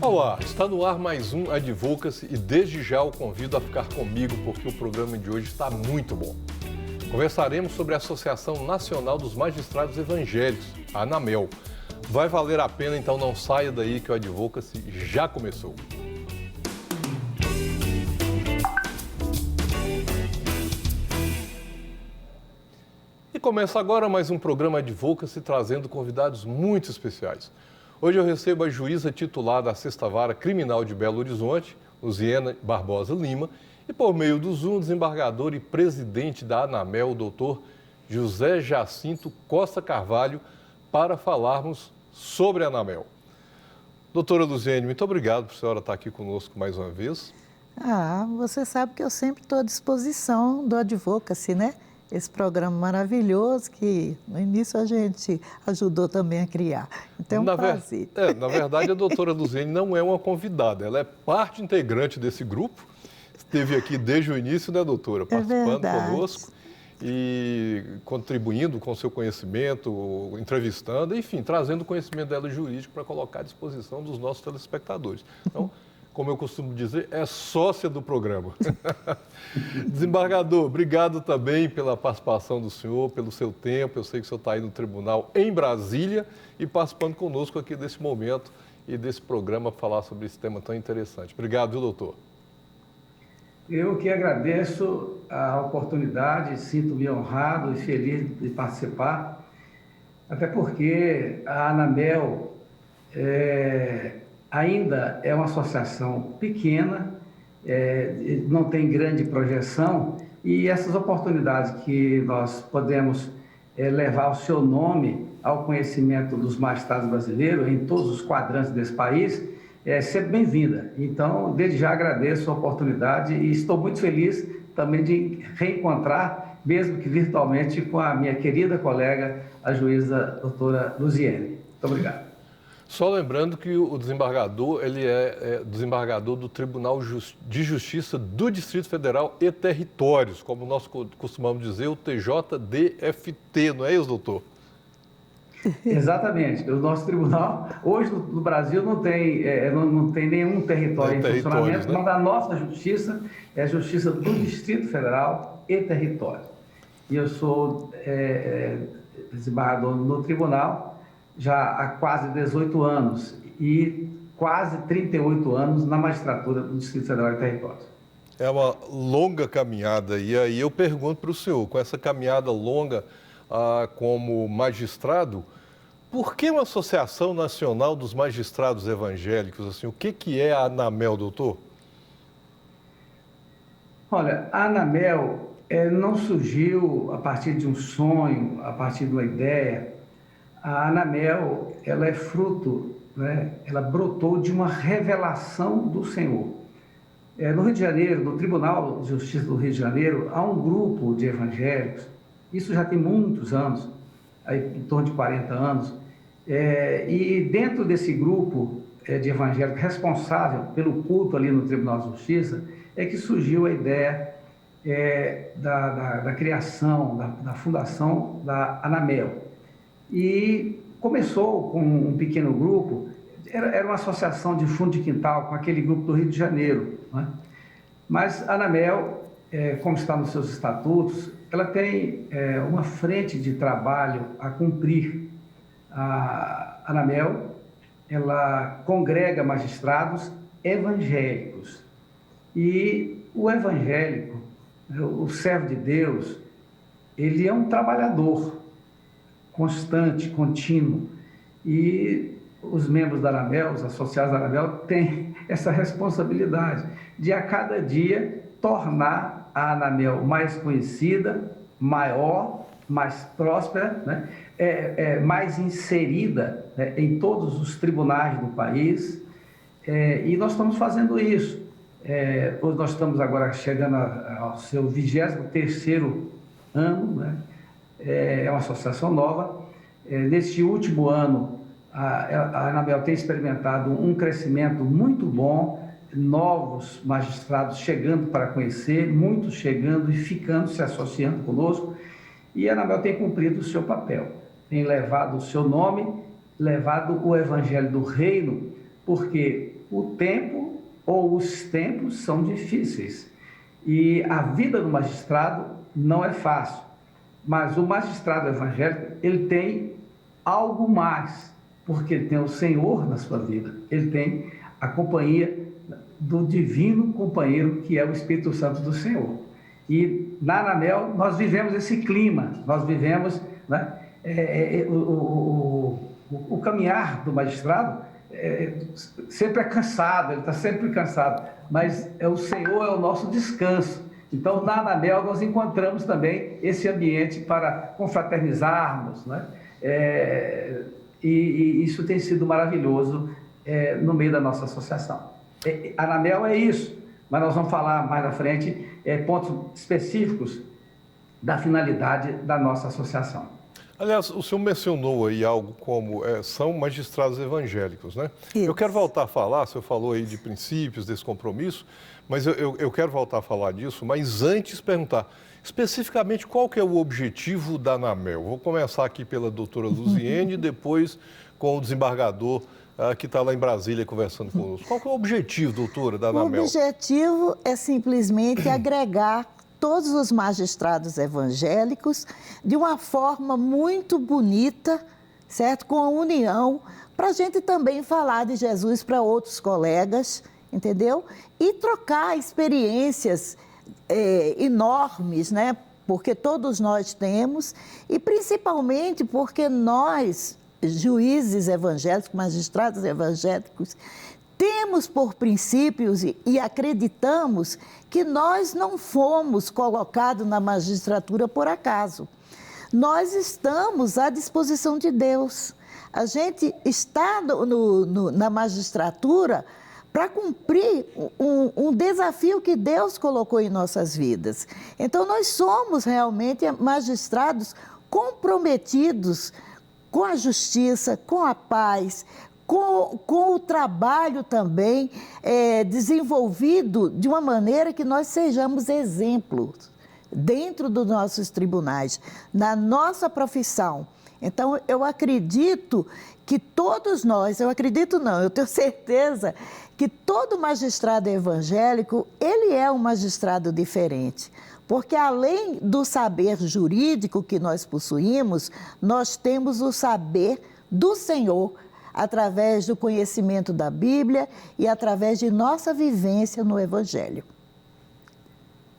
Olá, está no ar mais um Advocacy e desde já o convido a ficar comigo porque o programa de hoje está muito bom. Conversaremos sobre a Associação Nacional dos Magistrados Evangélicos, a ANAMEL. Vai valer a pena, então não saia daí que o Advocacy já começou. E começa agora mais um programa Advocacy trazendo convidados muito especiais. Hoje eu recebo a juíza titular da 6ª Vara Criminal de Belo Horizonte, Luziene Barbosa Lima, e por meio do Zoom, o desembargador e presidente da ANAMEL, o doutor José Jacinto Costa Carvalho, para falarmos sobre a ANAMEL. Doutora Luziene, muito obrigado por a senhora estar aqui conosco mais uma vez. Você sabe que eu sempre estou à disposição do Advocacy, né? Esse programa maravilhoso que no início a gente ajudou também a criar. Então é um prazer. Na verdade, a doutora Luziene não é uma convidada, ela é parte integrante desse grupo. Esteve aqui desde o início, né, doutora? Participando conosco e contribuindo com o seu conhecimento, entrevistando, enfim, trazendo o conhecimento dela jurídico para colocar à disposição dos nossos telespectadores. Então, como eu costumo dizer, é sócia do programa. Desembargador, obrigado também pela participação do senhor, pelo seu tempo. Eu sei que o senhor está aí no tribunal em Brasília e participando conosco aqui desse momento e desse programa para falar sobre esse tema tão interessante. Obrigado, viu, doutor? Eu que agradeço a oportunidade, sinto-me honrado e feliz de participar, até porque a ANAMEL ainda é uma associação pequena, não tem grande projeção, e essas oportunidades que nós podemos levar o seu nome ao conhecimento dos magistrados brasileiros em todos os quadrantes desse país, é sempre bem-vinda. Então, desde já agradeço a oportunidade e estou muito feliz também de reencontrar, mesmo que virtualmente, com a minha querida colega, a juíza doutora Luziene. Muito obrigado. Só lembrando que o desembargador, ele é desembargador do Tribunal de Justiça do Distrito Federal e Territórios, como nós costumamos dizer, o TJDFT, não é isso, doutor? Exatamente. O nosso tribunal, hoje no Brasil, não tem nenhum território em funcionamento, né? Mas a nossa justiça é a Justiça do Distrito Federal e Território. E eu sou desembargador no tribunal já há quase 18 anos e quase 38 anos na magistratura do Distrito Federal e Território. É uma longa caminhada e aí eu pergunto para o senhor, com essa caminhada longa como magistrado, por que uma Associação Nacional dos Magistrados Evangélicos? Assim, o que é a ANAMEL, doutor? Olha, a ANAMEL não surgiu a partir de um sonho, a partir de uma ideia. A ANAMEL, ela é fruto, né? Ela brotou de uma revelação do Senhor. No Rio de Janeiro, no Tribunal de Justiça do Rio de Janeiro, há um grupo de evangélicos, isso já tem muitos anos, aí, em torno de 40 anos, e dentro desse grupo de evangélicos responsável pelo culto ali no Tribunal de Justiça, é que surgiu a ideia da criação, da fundação da ANAMEL. E começou com um pequeno grupo, era uma associação de fundo de quintal com aquele grupo do Rio de Janeiro, né? Mas a ANAMEL, como está nos seus estatutos, ela tem uma frente de trabalho a cumprir. A ANAMEL, ela congrega magistrados evangélicos. E o evangélico, o servo de Deus, ele é um trabalhador constante, contínuo. E os membros da ANAMEL, os associados da ANAMEL, têm essa responsabilidade de, a cada dia, tornar a ANAMEL mais conhecida, maior, mais próspera, né? Mais inserida, né, em todos os tribunais do país. E nós estamos fazendo isso. Hoje nós estamos agora chegando ao seu 23º ano, né? É uma associação nova. Neste último ano, a ANAMEL tem experimentado um crescimento muito bom, novos magistrados chegando para conhecer, muitos chegando e ficando, se associando conosco, e a ANAMEL tem cumprido o seu papel, tem levado o seu nome, levado o evangelho do reino porque o tempo ou os tempos são difíceis e a vida do magistrado não é fácil, mas o magistrado evangélico, ele tem algo mais, porque ele tem o Senhor na sua vida, ele tem a companhia do divino companheiro que é o Espírito Santo do Senhor. E na Anamel nós vivemos esse clima, nós vivemos, né, o caminhar do magistrado sempre é cansado, ele está sempre cansado, mas o Senhor é o nosso descanso. Então, na Anamel, nós encontramos também esse ambiente para confraternizarmos, né? E isso tem sido maravilhoso no meio da nossa associação. Anamel é isso, mas nós vamos falar mais à frente pontos específicos da finalidade da nossa associação. Aliás, o senhor mencionou aí algo como são magistrados evangélicos, né? Isso. Eu quero voltar a falar, o senhor falou aí de princípios, desse compromisso, mas eu quero voltar a falar disso, mas antes perguntar, especificamente, qual que é o objetivo da Anamel? Vou começar aqui pela doutora Luziene e depois com o desembargador que está lá em Brasília conversando conosco. Qual que é o objetivo, doutora, da Anamel? O objetivo é simplesmente agregar todos os magistrados evangélicos de uma forma muito bonita, certo? Com a união, para a gente também falar de Jesus para outros colegas, entendeu? E trocar experiências enormes, né? Porque todos nós temos, e principalmente porque nós, juízes evangélicos, magistrados evangélicos, temos por princípios e acreditamos que nós não fomos colocados na magistratura por acaso. Nós estamos à disposição de Deus. A gente está na magistratura para cumprir um desafio que Deus colocou em nossas vidas. Então, nós somos realmente magistrados comprometidos com a justiça, com a paz, com o trabalho também desenvolvido de uma maneira que nós sejamos exemplos dentro dos nossos tribunais, na nossa profissão. Então, eu acredito que todos nós, eu tenho certeza que todo magistrado evangélico, ele é um magistrado diferente. Porque além do saber jurídico que nós possuímos, nós temos o saber do Senhor, através do conhecimento da Bíblia e através de nossa vivência no Evangelho.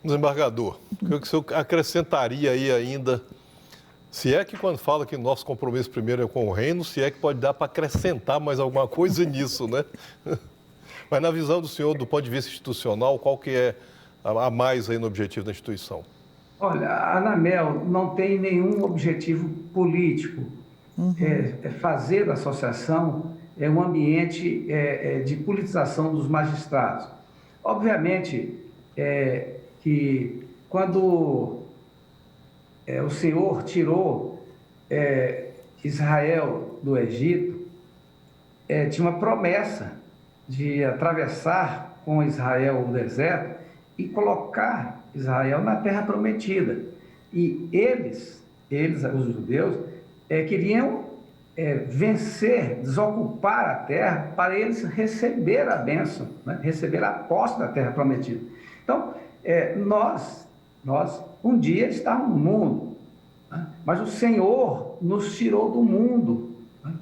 Desembargador, o que o senhor acrescentaria aí ainda, se é que quando fala que nosso compromisso primeiro é com o reino, se é que pode dar para acrescentar mais alguma coisa nisso, né? Mas na visão do senhor, do ponto de vista institucional, qual que é a mais aí no objetivo da instituição? Olha, a Anamel não tem nenhum objetivo político. Fazer da associação um ambiente de politização dos magistrados. Obviamente que quando o Senhor tirou Israel do Egito, tinha uma promessa de atravessar com Israel o deserto e colocar Israel na terra prometida. E eles os judeus, queriam vencer, desocupar a terra para eles receber a bênção, né? Receber a posse da terra prometida. Então, nós um dia estávamos no mundo, né? Mas o Senhor nos tirou do mundo, né?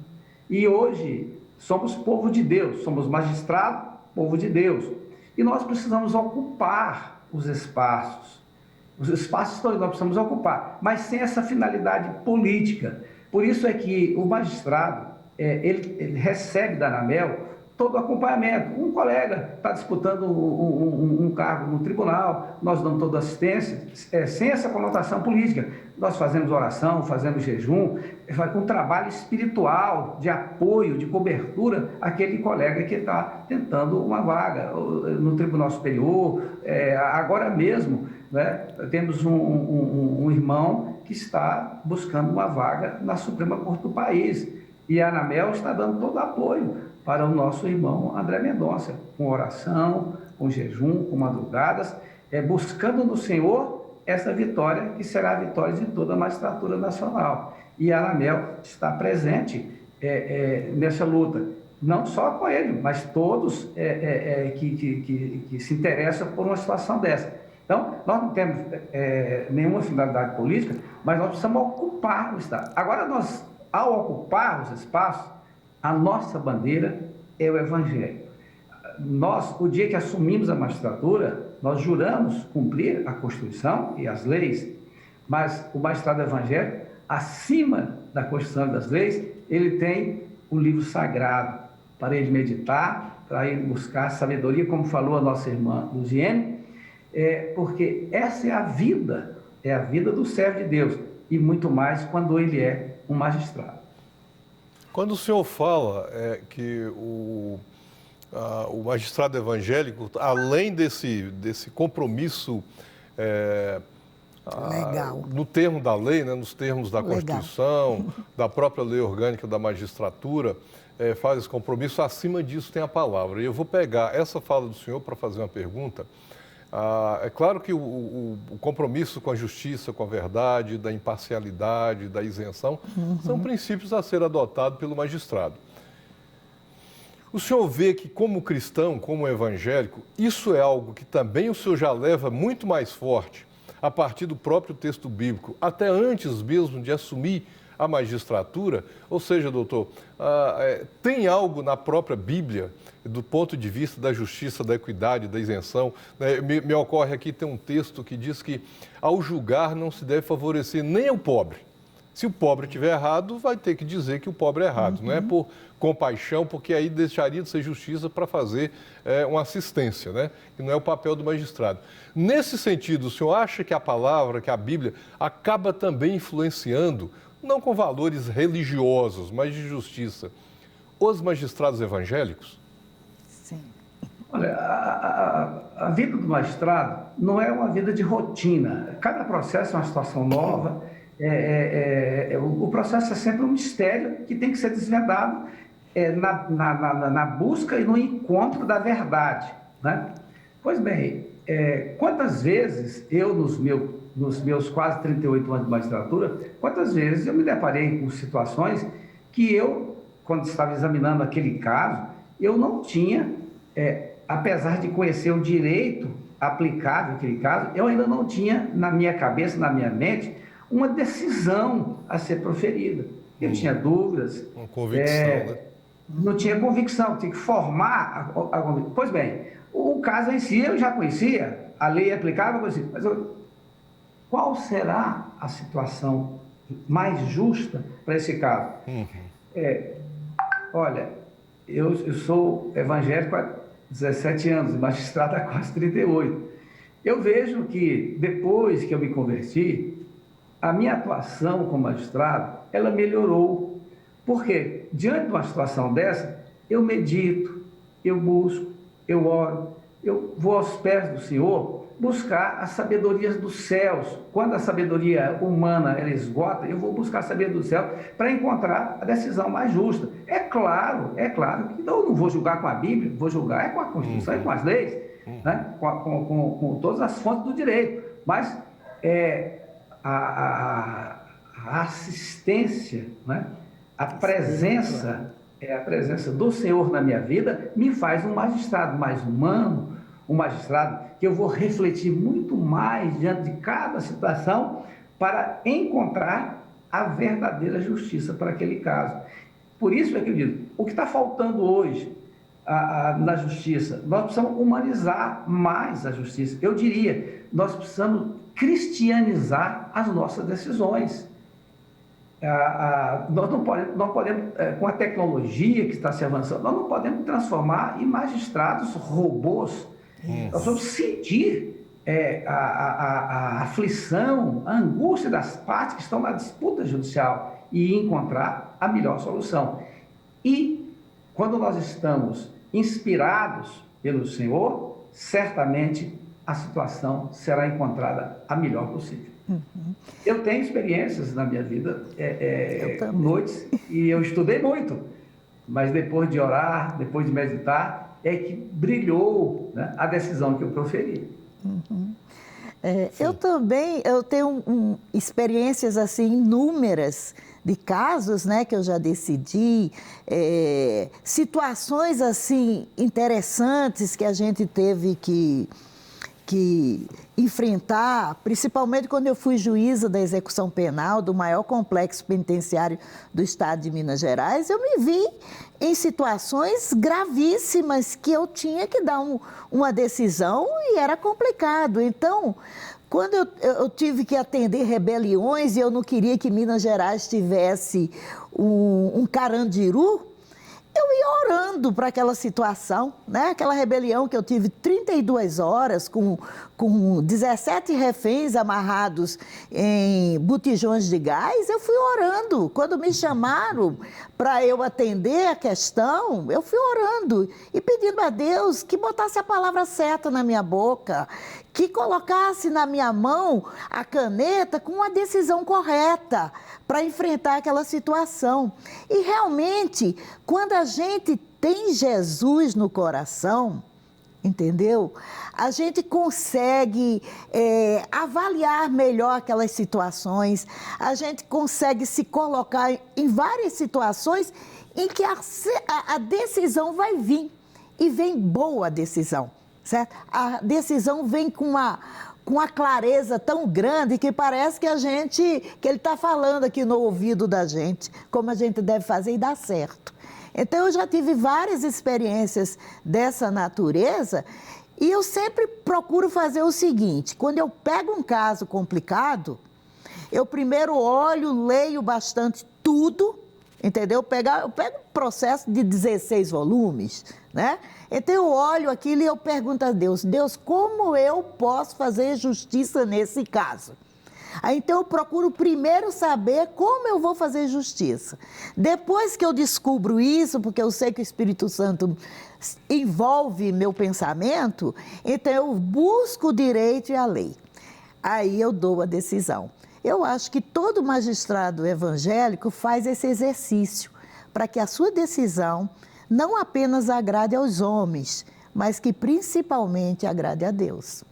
E hoje somos povo de Deus, somos magistrados, povo de Deus. E nós precisamos ocupar os espaços. Os espaços todos nós precisamos ocupar, mas sem essa finalidade política. Por isso é que o magistrado, ele recebe da Anamel todo o acompanhamento. Um colega está disputando um cargo no tribunal, nós damos toda a assistência, sem essa conotação política. Nós fazemos oração, fazemos jejum, com um trabalho espiritual, de apoio, de cobertura àquele colega que está tentando uma vaga no Tribunal Superior. Agora mesmo, né, temos um irmão que está buscando uma vaga na Suprema Corte do país. E a Anamel está dando todo o apoio para o nosso irmão André Mendonça, com oração, com jejum, com madrugadas, buscando no Senhor essa vitória, que será a vitória de toda a magistratura nacional. E a Anamel está presente nessa luta. Não só com ele, mas todos que se interessam por uma situação dessa. Então, nós não temos nenhuma finalidade política, mas nós precisamos ocupar o Estado. Agora, nós, ao ocupar os espaços, a nossa bandeira é o Evangelho. Nós, o dia que assumimos a magistratura, nós juramos cumprir a Constituição e as leis, mas o magistrado evangélico, acima da Constituição e das leis, ele tem o livro sagrado para ele meditar, para ele buscar sabedoria, como falou a nossa irmã Luziene, porque essa é a vida do servo de Deus, e muito mais quando ele é um magistrado. Quando o senhor fala que o magistrado evangélico, além desse compromisso legal, no termo da lei, né, nos termos da legal. Constituição, da própria lei orgânica da magistratura, faz esse compromisso, acima disso tem a palavra. E eu vou pegar essa fala do senhor para fazer uma pergunta. É claro que o compromisso com a justiça, com a verdade, da imparcialidade, da isenção, são princípios a ser adotados pelo magistrado. O senhor vê que, como cristão, como evangélico, isso é algo que também o senhor já leva muito mais forte a partir do próprio texto bíblico, até antes mesmo de assumir a magistratura? Ou seja, doutor, tem algo na própria Bíblia, do ponto de vista da justiça, da equidade, da isenção? Me ocorre aqui, tem um texto que diz que, ao julgar, não se deve favorecer nem o pobre. Se o pobre estiver errado, vai ter que dizer que o pobre é errado. Não é por compaixão, porque aí deixaria de ser justiça para fazer uma assistência, né? Que não é o papel do magistrado. Nesse sentido, o senhor acha que a palavra, que a Bíblia, acaba também influenciando, não com valores religiosos, mas de justiça, os magistrados evangélicos? Sim. Olha, a vida do magistrado não é uma vida de rotina. Cada processo é uma situação nova. O processo é sempre um mistério que tem que ser desvendado na busca e no encontro da verdade, né? Pois bem, quantas vezes eu, nos meus quase 38 anos de magistratura, quantas vezes eu me deparei com situações que eu, quando estava examinando aquele caso, eu não tinha, apesar de conhecer o direito aplicável àquele caso, eu ainda não tinha na minha cabeça, na minha mente, uma decisão a ser proferida. Eu tinha dúvidas. Uma convicção, né? Não tinha convicção, tinha que formar a convicção. Pois bem, o caso em si eu já conhecia, a lei aplicável eu conhecia, mas qual será a situação mais justa para esse caso? Olha, eu sou evangélico há 17 anos, magistrado há quase 38. Eu vejo que depois que eu me converti, a minha atuação como magistrado, ela melhorou. Porque, diante de uma situação dessa, eu medito, eu busco, eu oro, eu vou aos pés do Senhor buscar as sabedorias dos céus. Quando a sabedoria humana ela esgota, eu vou buscar a sabedoria do céu para encontrar a decisão mais justa. É claro que eu não vou julgar com a Bíblia, vou julgar com a Constituição e com as leis, né? com todas as fontes do direito. Mas a assistência, né? A presença do Senhor na minha vida me faz um magistrado mais humano, um magistrado que eu vou refletir muito mais diante de cada situação para encontrar a verdadeira justiça para aquele caso. Por isso é que eu digo, o que está faltando hoje na justiça, nós precisamos humanizar mais a justiça. Eu diria, nós precisamos cristianizar as nossas decisões. Nós não podemos, com a tecnologia que está se avançando, nós não podemos transformar em magistrados robôs. Nós vamos sentir a aflição, a angústia das partes que estão na disputa judicial e encontrar a melhor solução. E quando nós estamos inspirados pelo Senhor, certamente a situação será encontrada a melhor possível. Eu tenho experiências na minha vida, noites, e eu estudei muito, mas depois de orar, depois de meditar, é que brilhou, né, a decisão que eu proferi. Eu tenho experiências assim inúmeras de casos, né, que eu já decidi, situações assim interessantes que a gente teve que enfrentar, principalmente quando eu fui juíza da execução penal do maior complexo penitenciário do estado de Minas Gerais, eu me vi em situações gravíssimas que eu tinha que dar uma decisão e era complicado. Então, quando eu tive que atender rebeliões e eu não queria que Minas Gerais tivesse um Carandiru, eu ia orando para aquela situação, né? Aquela rebelião que eu tive 32 horas com 17 reféns amarrados em botijões de gás, eu fui orando. Quando me chamaram para eu atender a questão, eu fui orando e pedindo a Deus que botasse a palavra certa na minha boca, que colocasse na minha mão a caneta com a decisão correta para enfrentar aquela situação. E realmente, quando a gente tem Jesus no coração, entendeu? A gente consegue avaliar melhor aquelas situações, a gente consegue se colocar em várias situações em que a decisão vai vir, e vem boa a decisão, certo? A decisão vem com uma clareza tão grande que parece que ele está falando aqui no ouvido da gente, como a gente deve fazer e dá certo. Então, eu já tive várias experiências dessa natureza e eu sempre procuro fazer o seguinte: quando eu pego um caso complicado, eu primeiro olho, leio bastante tudo, entendeu? Eu pego um processo de 16 volumes, né? Então, eu olho aquilo e eu pergunto a Deus: Deus, como eu posso fazer justiça nesse caso? Aí, então, eu procuro primeiro saber como eu vou fazer justiça. Depois que eu descubro isso, porque eu sei que o Espírito Santo envolve meu pensamento, então eu busco o direito e a lei. Aí eu dou a decisão. Eu acho que todo magistrado evangélico faz esse exercício para que a sua decisão não apenas agrade aos homens, mas que principalmente agrade a Deus.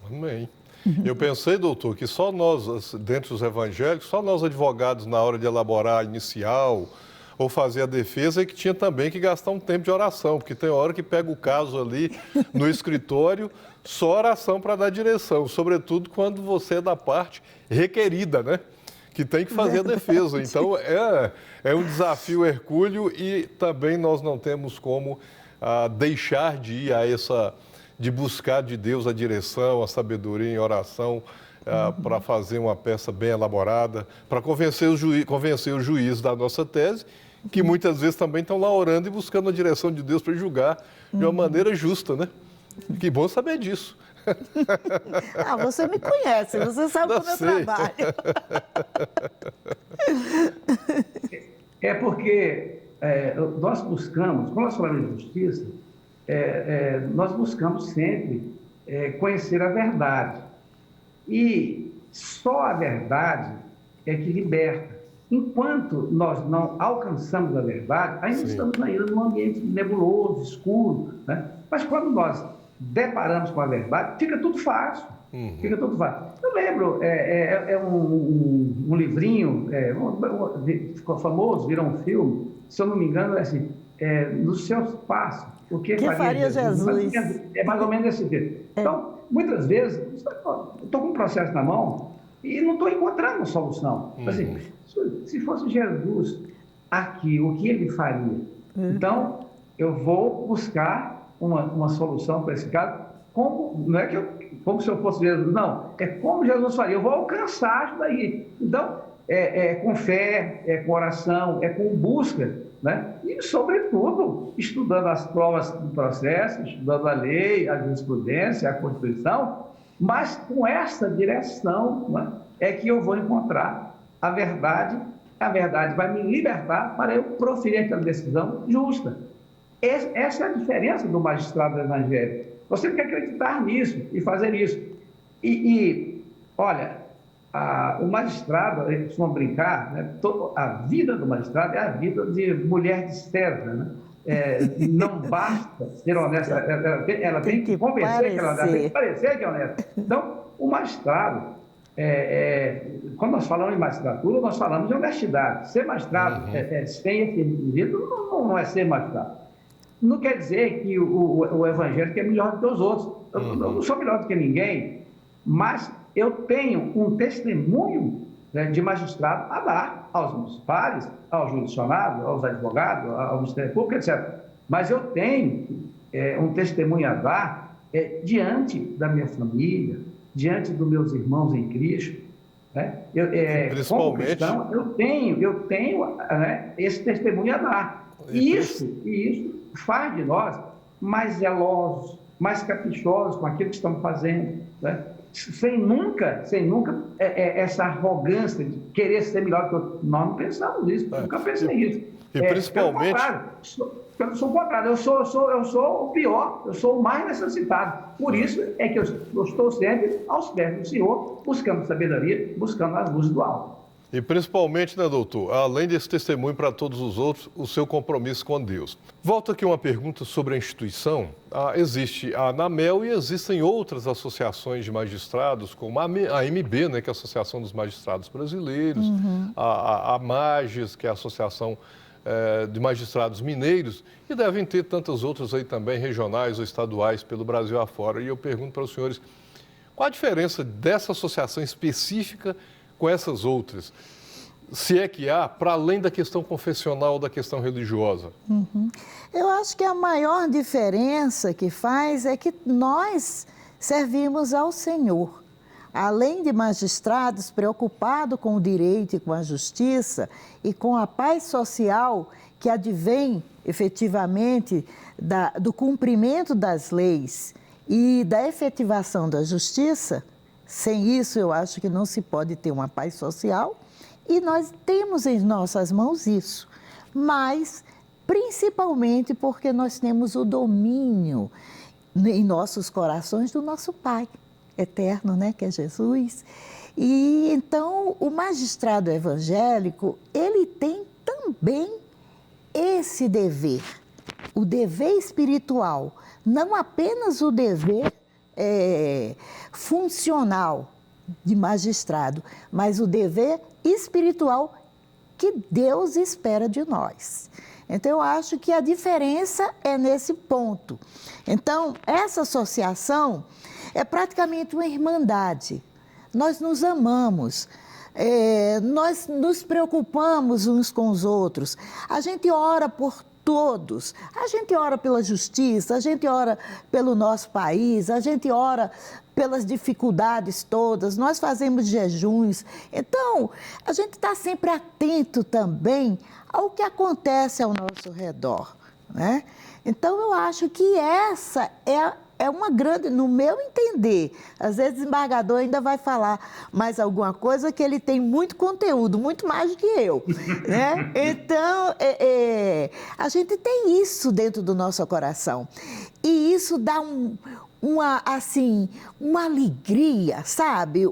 Amém. Eu pensei, doutor, que só nós, dentre os evangélicos, só nós advogados, na hora de elaborar a inicial ou fazer a defesa, é que tinha também que gastar um tempo de oração, porque tem hora que pega o caso ali no escritório, só oração para dar direção, sobretudo quando você é da parte requerida, né? Que tem que fazer a defesa. Então, é um desafio hercúleo e também nós não temos como deixar de ir de buscar de Deus a direção, a sabedoria em oração, para fazer uma peça bem elaborada, para convencer o juiz da nossa tese, que muitas vezes também estão lá orando e buscando a direção de Deus para julgar de uma maneira justa, né? Que bom saber disso. Você me conhece, você sabe do meu trabalho. É porque nós buscamos, quando nós falamos de justiça, nós buscamos sempre conhecer a verdade. E só a verdade é que liberta. Enquanto nós não alcançamos a verdade, ainda estamos ainda num ambiente nebuloso, escuro, né? Mas quando nós deparamos com a verdade, fica tudo fácil. Fica tudo fácil. Eu lembro, um livrinho, ficou famoso, virou um filme, se eu não me engano, é assim, nos seus passos, o que faria Jesus? É mais ou menos esse tipo. Então, muitas vezes, eu estou com um processo na mão e não estou encontrando uma solução. Assim, se fosse Jesus aqui, o que ele faria? Então, eu vou buscar uma solução para esse caso, não é como se eu fosse Jesus, não, é como Jesus faria, eu vou alcançar isso daí. Então, com fé, com oração, com busca, né? E, sobretudo, estudando as provas do processo, estudando a lei, a jurisprudência, a Constituição, mas com essa direção, né, é que eu vou encontrar a verdade vai me libertar para eu proferir aquela decisão justa. Essa é a diferença do magistrado evangélico. Você tem que acreditar nisso e fazer isso. Olha, o magistrado, eles costumam brincar, né? A vida do magistrado é a vida de mulher de César, né? não basta ser honesta, ela tem que convencer que ela tem que parecer que é honesta. Então, o magistrado, quando nós falamos em magistratura, nós falamos de honestidade. Ser magistrado sem esse indivíduo não é ser magistrado. Não quer dizer que o evangélico é melhor do que os outros. Eu não sou melhor do que ninguém, mas eu tenho um testemunho, né, de magistrado a dar aos meus pares, aos judicionados, aos advogados, ao Ministério Público, etc. Mas eu tenho um testemunho a dar diante da minha família, diante dos meus irmãos em Cristo. Né? Como cristão, eu tenho né, esse testemunho a dar. E isso faz de nós mais zelosos, mais caprichosos com aquilo que estamos fazendo, né? Sem nunca essa arrogância de querer ser melhor que o outro. Nós não pensamos nisso, nunca pensei nisso. E principalmente... Eu sou o contrário, eu sou o pior, eu sou o mais necessitado. Por isso é que eu estou sempre aos pés do Senhor, buscando sabedoria, buscando as luzes do alto. E principalmente, né, doutor, além desse testemunho para todos os outros, o seu compromisso com Deus. Volta aqui uma pergunta sobre a instituição. Existe a ANAMEL e existem outras associações de magistrados, como a AMB, né, que é a Associação dos Magistrados Brasileiros, a MAGES, que é a Associação de Magistrados Mineiros, e devem ter tantas outras aí também, regionais ou estaduais, pelo Brasil afora. E eu pergunto para os senhores, qual a diferença dessa associação específica com essas outras, se é que há, para além da questão confessional, da questão religiosa? Eu acho que a maior diferença que faz é que nós servimos ao Senhor. Além de magistrados preocupados com o direito e com a justiça e com a paz social que advém efetivamente do cumprimento das leis e da efetivação da justiça. Sem isso, eu acho que não se pode ter uma paz social e nós temos em nossas mãos isso, mas principalmente porque nós temos o domínio em nossos corações do nosso Pai eterno, né, que é Jesus. E então o magistrado evangélico, ele tem também esse dever, o dever espiritual, não apenas o dever funcional de magistrado, mas o dever espiritual que Deus espera de nós. Então, eu acho que a diferença é nesse ponto. Então, essa associação é praticamente uma irmandade. Nós nos amamos, nós nos preocupamos uns com os outros, a gente ora por todos, a gente ora pela justiça, a gente ora pelo nosso país, a gente ora pelas dificuldades todas, nós fazemos jejuns. Então, a gente está sempre atento também ao que acontece ao nosso redor, né? Então, eu acho que essa é uma grande, no meu entender, às vezes o desembargador ainda vai falar mais alguma coisa que ele tem muito conteúdo, muito mais do que eu, né? Então, a gente tem isso dentro do nosso coração e isso dá uma alegria, sabe?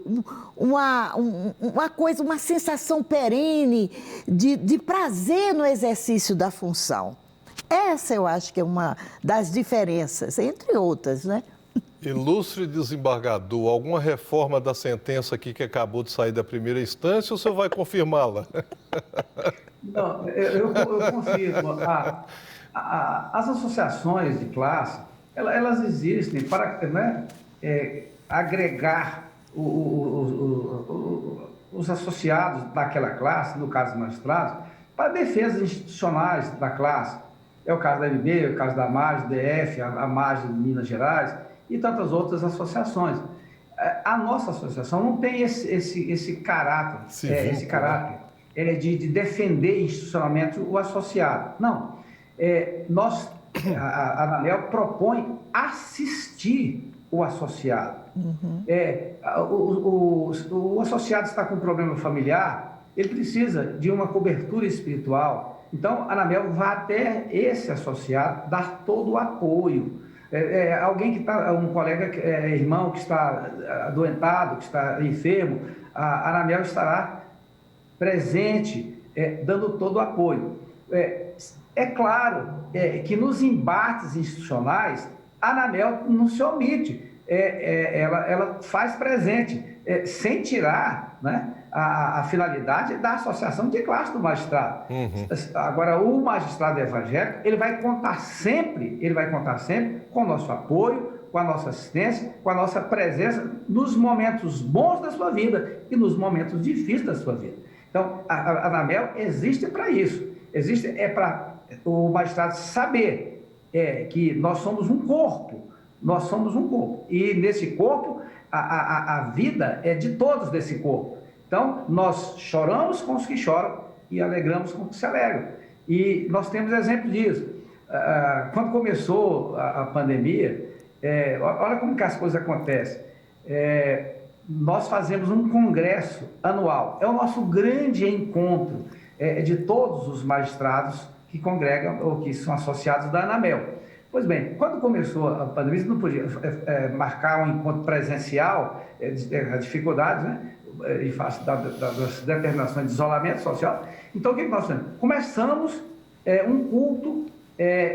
Uma coisa, uma sensação perene de prazer no exercício da função. Essa eu acho que é uma das diferenças, entre outras, né? Ilustre desembargador, alguma reforma da sentença aqui que acabou de sair da primeira instância ou o senhor vai confirmá-la? Não, eu confirmo. As associações de classe, elas existem para, né, agregar os associados daquela classe, no caso dos magistrados, para defesas institucionais da classe. É o caso da MB, é o caso da MAGES, DF, a MAGES de Minas Gerais e tantas outras associações. A nossa associação não tem esse caráter, de defender institucionalmente o associado. Não. A ANAMEL propõe assistir o associado. O associado está com um problema familiar, ele precisa de uma cobertura espiritual. Então, a ANAMEL vai até esse associado dar todo o apoio. Alguém que está, um colega, irmão que está adoentado, que está enfermo, a ANAMEL estará presente, dando todo o apoio. É claro que nos embates institucionais, a ANAMEL não se omite, ela faz presente, sem tirar, né, a finalidade da associação de classe do magistrado. Agora, o magistrado evangélico, ele vai contar sempre com o nosso apoio, com a nossa assistência, com a nossa presença nos momentos bons da sua vida e nos momentos difíceis da sua vida. Então, a ANAMEL existe para isso. Existe para o magistrado saber que nós somos um corpo. E nesse corpo, a vida é de todos desse corpo. Então, nós choramos com os que choram e alegramos com os que se alegram. E nós temos exemplo disso. Quando começou a pandemia, olha como que as coisas acontecem. Nós fazemos um congresso anual. É o nosso grande encontro de todos os magistrados que congregam ou que são associados da ANAMEL. Pois bem, quando começou a pandemia, você não podia marcar um encontro presencial, as dificuldades, né? Em face das determinações de isolamento social. Então, o que nós fizemos? Começamos um culto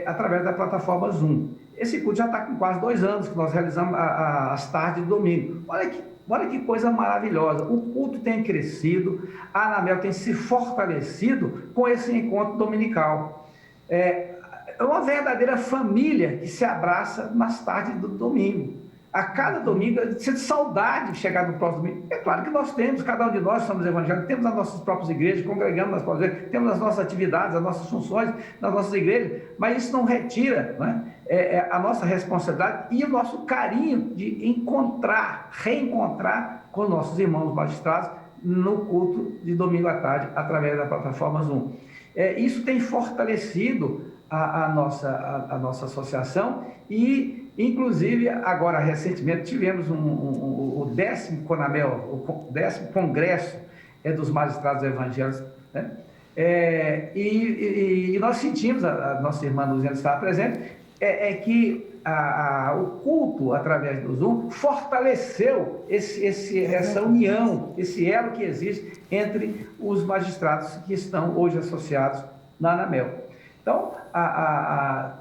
através da plataforma Zoom. Esse culto já está com quase 2 anos que nós realizamos às tardes de domingo. Olha que coisa maravilhosa. O culto tem crescido, a ANAMEL tem se fortalecido com esse encontro dominical. É uma verdadeira família que se abraça nas tardes do domingo. A cada domingo, eu sinto saudade de chegar no próximo domingo. É claro que nós temos, cada um de nós somos evangélicos, temos as nossas próprias igrejas, congregamos nas próprias igrejas, temos as nossas atividades, as nossas funções nas nossas igrejas, mas isso não retira, né, a nossa responsabilidade e o nosso carinho de reencontrar com os nossos irmãos magistrados no culto de domingo à tarde, através da plataforma Zoom. Isso tem fortalecido a nossa associação e, inclusive, agora recentemente tivemos o 10º CONAMEL, o 10º Congresso dos Magistrados Evangélicos, né? E nós sentimos, a nossa irmã Luziana estava presente, que o culto através do Zoom fortaleceu essa união, esse elo que existe entre os magistrados que estão hoje associados na ANAMEL. Então,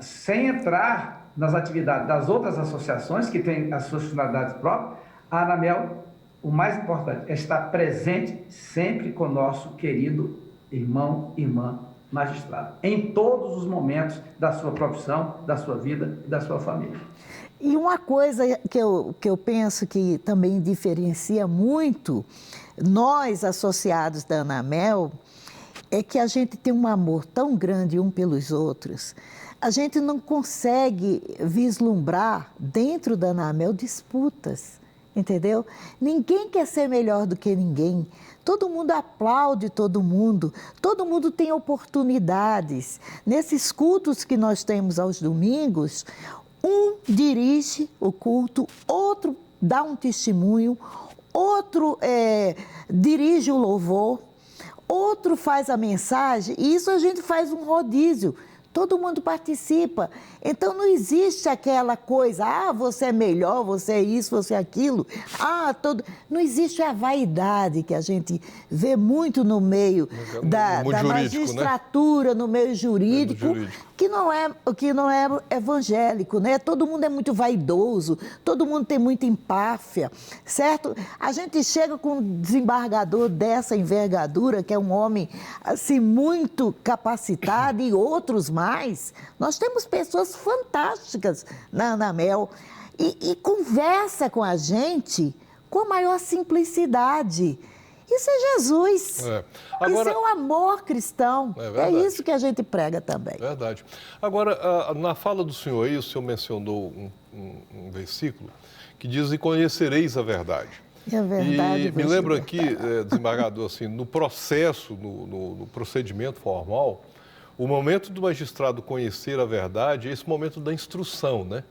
sem entrar nas atividades das outras associações que têm as suas finalidades próprias, a ANAMEL, o mais importante, é estar presente sempre com o nosso querido irmão, irmã magistrado, em todos os momentos da sua profissão, da sua vida e da sua família. E uma coisa que eu penso que também diferencia muito nós, associados da ANAMEL, é que a gente tem um amor tão grande um pelos outros. A gente não consegue vislumbrar dentro da ANAMEL disputas, entendeu? Ninguém quer ser melhor do que ninguém. Todo mundo aplaude todo mundo tem oportunidades. Nesses cultos que nós temos aos domingos, um dirige o culto, outro dá um testemunho, outro dirige o louvor, outro faz a mensagem, e isso a gente faz um rodízio. Todo mundo participa. Então, não existe aquela coisa, você é melhor, você é isso, você é aquilo. Não existe a vaidade que a gente vê muito no meio da magistratura, né? No meio jurídico, que não é evangélico, né? Todo mundo é muito vaidoso, todo mundo tem muita empáfia, certo? A gente chega com um desembargador dessa envergadura, que é um homem assim, muito capacitado, e outros mais. Nós temos pessoas fantásticas na ANAMEL e conversa com a gente com a maior simplicidade. Isso é Jesus. Agora, isso é o amor cristão. É isso que a gente prega também. Verdade. Agora, na fala do senhor aí, o senhor mencionou um versículo que diz: e conhecereis a verdade. É verdade. E me lembro aqui, desembargador, assim, no processo, no procedimento formal, o momento do magistrado conhecer a verdade é esse momento da instrução, né?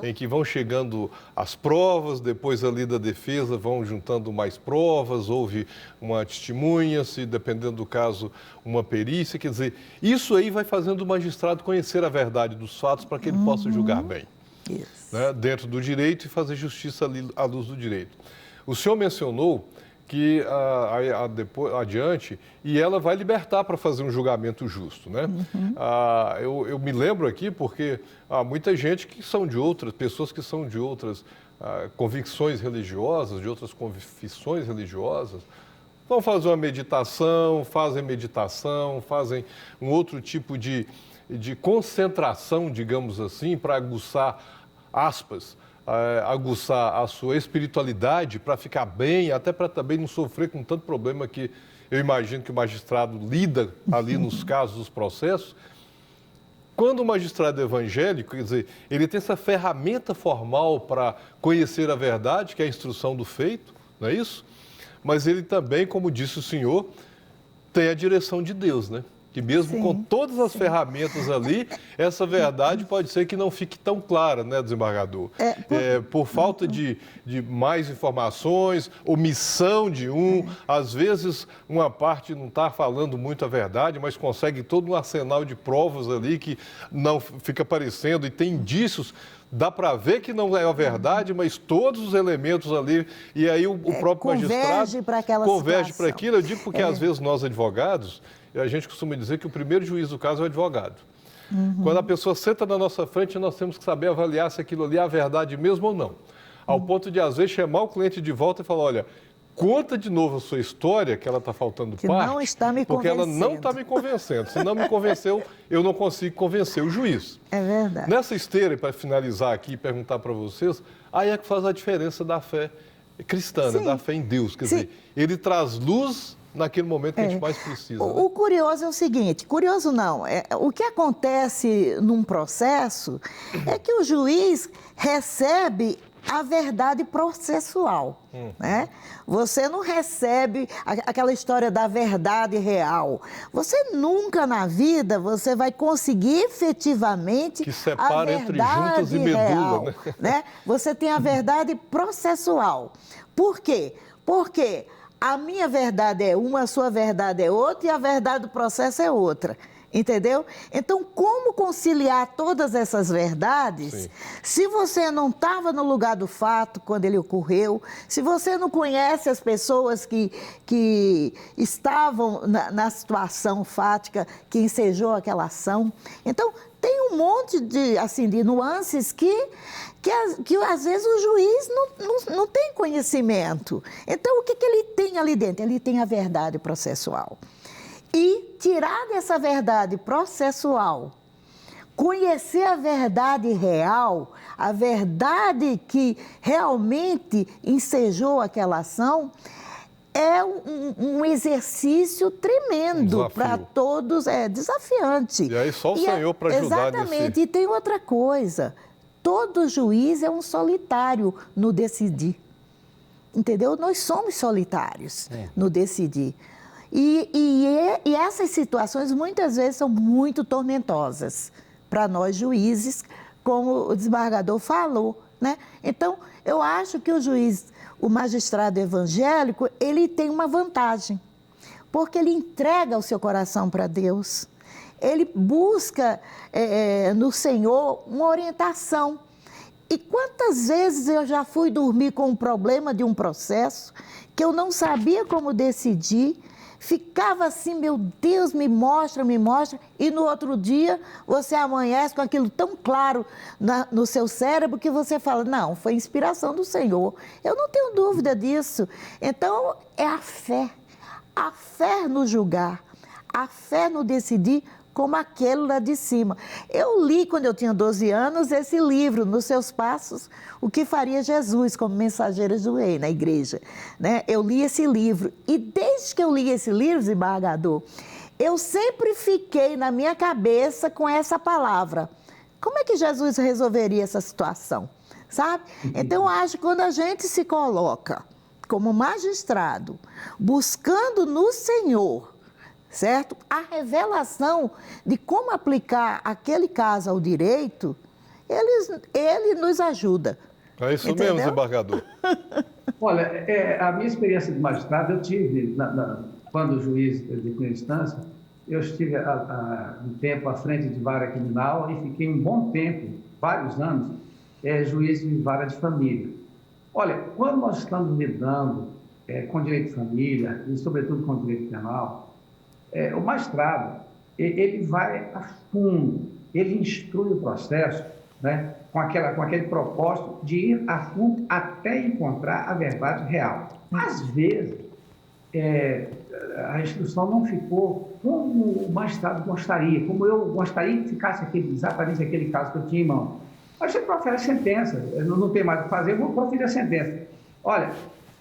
Em que vão chegando as provas, depois ali da defesa vão juntando mais provas, houve uma testemunha, se dependendo do caso, uma perícia. Quer dizer, isso aí vai fazendo o magistrado conhecer a verdade dos fatos para que ele possa julgar bem, né? Dentro do direito e fazer justiça ali à luz do direito. O senhor mencionou que depois, adiante, e ela vai libertar para fazer um julgamento justo, né? Eu me lembro aqui porque há muita gente que são de outras, pessoas que são de outras convicções religiosas, de outras confissões religiosas, vão fazer uma meditação, fazem um outro tipo de concentração, digamos assim, para aguçar, aspas, aguçar a sua espiritualidade para ficar bem, até para também não sofrer com tanto problema que eu imagino que o magistrado lida ali nos casos, nos processos. Quando o magistrado é evangélico, quer dizer, ele tem essa ferramenta formal para conhecer a verdade, que é a instrução do feito, não é isso? Mas ele também, como disse o senhor, tem a direção de Deus, né? Que mesmo com todas as ferramentas ali, essa verdade pode ser que não fique tão clara, né, desembargador? Por falta de mais informações, omissão de às vezes uma parte não está falando muito a verdade, mas consegue todo um arsenal de provas ali que não fica aparecendo e tem indícios. Dá para ver que não é a verdade, mas todos os elementos ali, e aí o próprio magistrado converge para aquilo. Eu digo porque às vezes nós advogados, a gente costuma dizer que o primeiro juiz do caso é o advogado. Quando a pessoa senta na nossa frente, nós temos que saber avaliar se aquilo ali é a verdade mesmo ou não. Ao ponto de, às vezes, chamar o cliente de volta e falar, olha, conta de novo a sua história, que ela está faltando que parte, não está me porque ela não está me convencendo. Se não me convenceu, eu não consigo convencer o juiz. É verdade. Nessa esteira, para finalizar aqui e perguntar para vocês, aí é que faz a diferença da fé cristã, né? Da fé em Deus. Quer dizer, ele traz luz naquele momento que a gente mais precisa. O curioso é o seguinte, curioso não, o que acontece num processo é que o juiz recebe a verdade processual, né? Você não recebe aquela história da verdade real. Você nunca na vida você vai conseguir efetivamente que separa a entre verdade juntas e medula, real, né? Você tem a verdade processual. Por quê? Porque a minha verdade é uma, a sua verdade é outra e a verdade do processo é outra. Entendeu? Então, como conciliar todas essas verdades se você não estava no lugar do fato quando ele ocorreu, se você não conhece as pessoas que estavam na situação fática que ensejou aquela ação? Então, tem um monte de nuances que às vezes o juiz não tem conhecimento. Então, o que ele tem ali dentro? Ele tem a verdade processual. E tirar dessa verdade processual, conhecer a verdade real, a verdade que realmente ensejou aquela ação, é um exercício tremendo para todos, é desafiante. E aí só o Senhor para ajudar nesse... Exatamente, e tem outra coisa, todo juiz é um solitário no decidir, entendeu? Nós somos solitários no decidir. E essas situações muitas vezes são muito tormentosas para nós juízes, como o desembargador falou, né? Então, eu acho que o magistrado evangélico, ele tem uma vantagem, porque ele entrega o seu coração para Deus, ele busca no Senhor uma orientação. E quantas vezes eu já fui dormir com um problema de um processo que eu não sabia como decidir, ficava assim, meu Deus, me mostra, e no outro dia você amanhece com aquilo tão claro no seu cérebro que você fala, não, foi inspiração do Senhor. Eu não tenho dúvida disso. Então, é a fé no julgar, a fé no decidir, como aquele lá de cima. Eu li, quando eu tinha 12 anos, esse livro, Nos Seus Passos, O que Faria Jesus como Mensageiro do Rei na igreja, né? Eu li esse livro e desde que eu li esse livro, desembargador, eu sempre fiquei na minha cabeça com essa palavra. Como é que Jesus resolveria essa situação? Sabe? Então, eu acho que quando a gente se coloca como magistrado, buscando no Senhor, certo? A revelação de como aplicar aquele caso ao direito, ele nos ajuda. É isso mesmo, desembargador. Olha, a minha experiência de magistrado, eu tive, quando juiz de primeira instância, eu estive um tempo à frente de vara criminal e fiquei um bom tempo, vários anos, juiz de vara de família. Olha, quando nós estamos lidando com direito de família e, sobretudo, com direito penal, o magistrado, ele vai a fundo, ele instrui o processo, né, com aquele propósito de ir a fundo até encontrar a verdade real. Às vezes, a instrução não ficou como o magistrado gostaria, como eu gostaria que ficasse exatamente aquele caso que eu tinha em mão. Mas você profere a sentença, não tem mais o que fazer, eu vou proferir a sentença. Olha,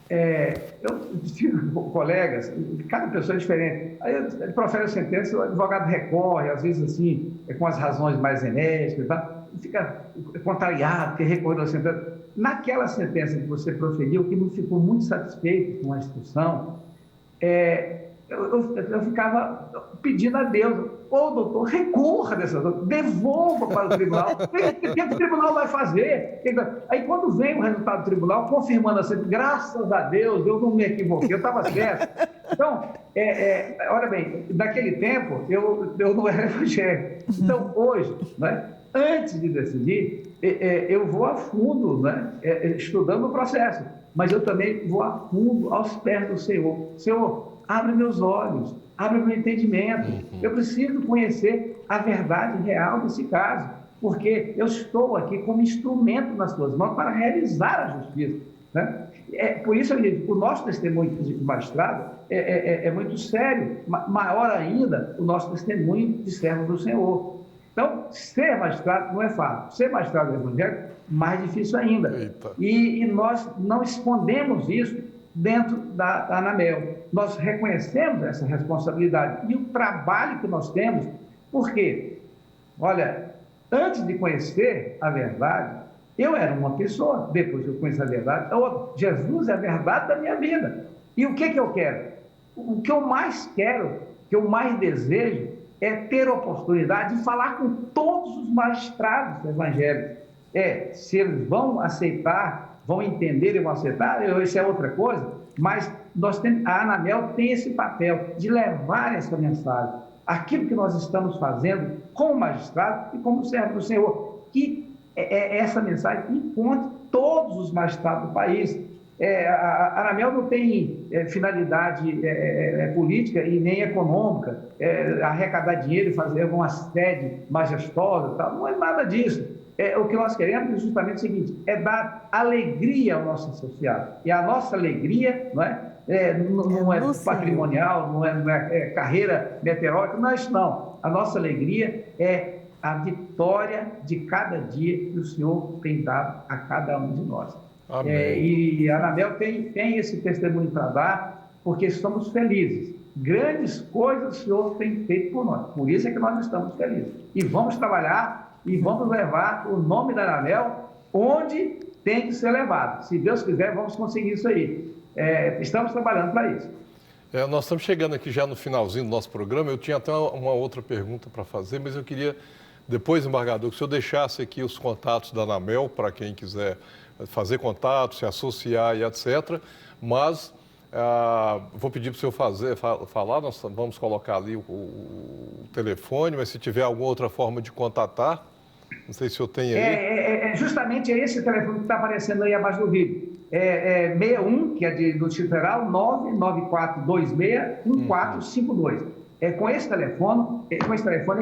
eu tive colegas, cada pessoa é diferente. Aí ele profere a sentença, o advogado recorre, às vezes assim, com as razões mais enérgicas, tá? Fica contrariado, porque recorreu à sentença. Naquela sentença que você proferiu, que não ficou muito satisfeito com a instrução, eu ficava pedindo a Deus, doutor, recorra dessa, devolva para o tribunal, o que o tribunal vai fazer? Aí quando vem o resultado do tribunal, confirmando assim, graças a Deus, eu não me equivoquei, eu estava certo. Então, olha bem, naquele tempo, eu não era evangélico. Então, hoje, né, antes de decidir, eu vou a fundo, né, estudando o processo, mas eu também vou a fundo aos pés do Senhor. Senhor, abre meus olhos, abre meu entendimento. Eu preciso conhecer a verdade real desse caso, porque eu estou aqui como instrumento nas tuas mãos para realizar a justiça, né? Por isso, o nosso testemunho de magistrado é muito sério, maior ainda o nosso testemunho de servo do Senhor. Então, ser magistrado não é fácil. Ser magistrado evangélico, mais difícil ainda. E nós não escondemos isso dentro da ANAMEL. Nós reconhecemos essa responsabilidade e o trabalho que nós temos, porque, olha, antes de conhecer a verdade, eu era uma pessoa, depois que eu conheci a verdade, Jesus é a verdade da minha vida. E o que eu quero? O que eu mais quero, o que eu mais desejo, é ter a oportunidade de falar com todos os magistrados evangélicos. Se eles vão aceitar, vão entender e vão aceitar, isso é outra coisa, mas a ANAMEL tem esse papel de levar essa mensagem, aquilo que nós estamos fazendo como magistrado e como servo do Senhor, que essa mensagem encontre todos os magistrados do país. A ANAMEL não tem finalidade política e nem econômica, arrecadar dinheiro e fazer uma sede majestosa, tal. Não é nada disso. O que nós queremos é justamente o seguinte, dar alegria ao nosso associado. E a nossa alegria não é patrimonial, não é carreira meteórica, não é isso não. A nossa alegria é a vitória de cada dia que o Senhor tem dado a cada um de nós. E a ANAMEL tem esse testemunho para dar, porque estamos felizes. Grandes coisas o Senhor tem feito por nós. Por isso é que nós estamos felizes. E vamos trabalhar e vamos levar o nome da ANAMEL onde tem que ser levado. Se Deus quiser, vamos conseguir isso aí. Estamos trabalhando para isso. Nós estamos chegando aqui já no finalzinho do nosso programa. Eu tinha até uma outra pergunta para fazer, mas eu queria, depois, embargador, que o senhor deixasse aqui os contatos da ANAMEL para quem quiser fazer contato, se associar e etc. Mas vou pedir para o senhor falar, nós vamos colocar ali o telefone, mas se tiver alguma outra forma de contatar, não sei se o senhor tem aí. Justamente esse telefone que está aparecendo aí abaixo do vídeo. 61, que é do Distrito Federal, 994261452. Com esse telefone é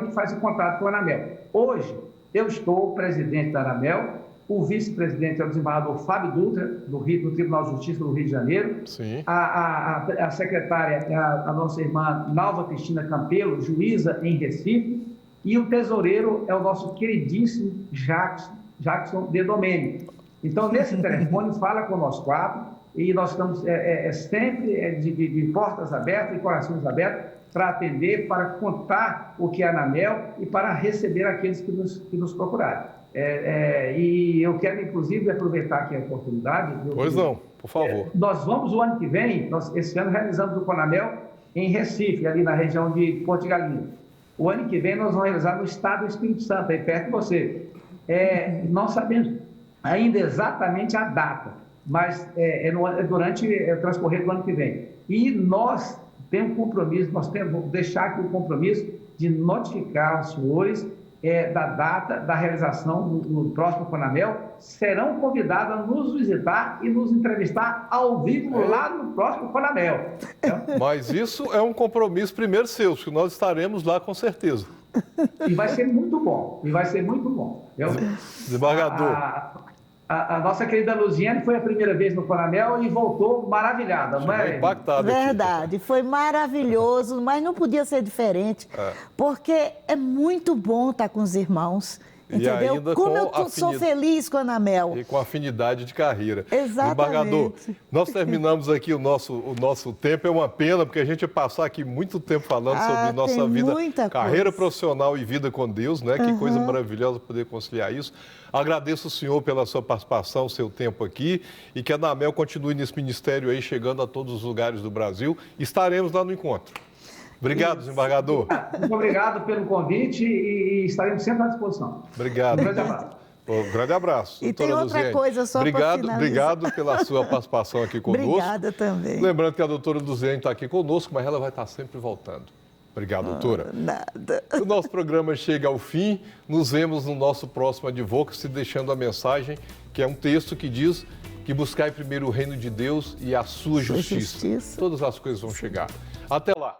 que faz o contato com a ANAMEL. Hoje, eu estou presidente da ANAMEL, o vice-presidente é o desembargador Fábio Dutra, do Tribunal de Justiça do Rio de Janeiro. Sim. A secretária é a nossa irmã Nalva Cristina Campelo, juíza em Recife, e o tesoureiro é o nosso queridíssimo Jackson de Domênico. Então, nesse telefone, fala com nós quatro, e nós estamos sempre de portas abertas e corações abertos para atender, para contar o que é a ANAMEL e para receber aqueles que nos procurarem. E eu quero, inclusive, aproveitar aqui a oportunidade. Pois não, por favor. Nós vamos, o ano que vem, esse ano realizamos o CONAMEL em Recife, ali na região de Porto de Galinhas. O ano que vem nós vamos realizar no estado do Espírito Santo, aí perto de você. Nós sabemos ainda exatamente a data, mas durante o transcorrer do ano que vem. E nós temos compromisso, vamos deixar aqui o compromisso de notificar os senhores da data da realização no próximo Conamel, serão convidadas a nos visitar e nos entrevistar ao vivo lá no próximo Conamel. Mas isso é um compromisso primeiro seu, que nós estaremos lá com certeza. E vai ser muito bom, Desembargador. A nossa querida Luziane foi a primeira vez no Conamel e voltou maravilhada, não é? Impactado. Verdade, foi maravilhoso, mas não podia ser diferente, porque é muito bom estar com os irmãos, entendeu? Ainda Como eu sou feliz com a Anamel. E com afinidade de carreira. Exatamente. Desembargador, nós terminamos aqui o nosso tempo, é uma pena, porque a gente ia passar aqui muito tempo falando sobre nossa vida, carreira profissional e vida com Deus, né? Que coisa maravilhosa poder conciliar isso. Agradeço o senhor pela sua participação, seu tempo aqui, e que a Anamel continue nesse ministério aí, chegando a todos os lugares do Brasil. Estaremos lá no encontro. Obrigado, desembargador. Muito obrigado pelo convite e estaremos sempre à disposição. Obrigado. Um grande abraço. Um grande abraço. E tem outra Luziane. coisa só para finalizar. Obrigado pela sua participação aqui conosco. Obrigada também. Lembrando que a doutora Luziane está aqui conosco, mas ela vai estar sempre voltando. Obrigado, doutora. Nada. O nosso programa chega ao fim. Nos vemos no nosso próximo Advocacy, deixando a mensagem, que é um texto que diz que buscai primeiro o reino de Deus e a sua justiça. Todas as coisas vão chegar. Até lá.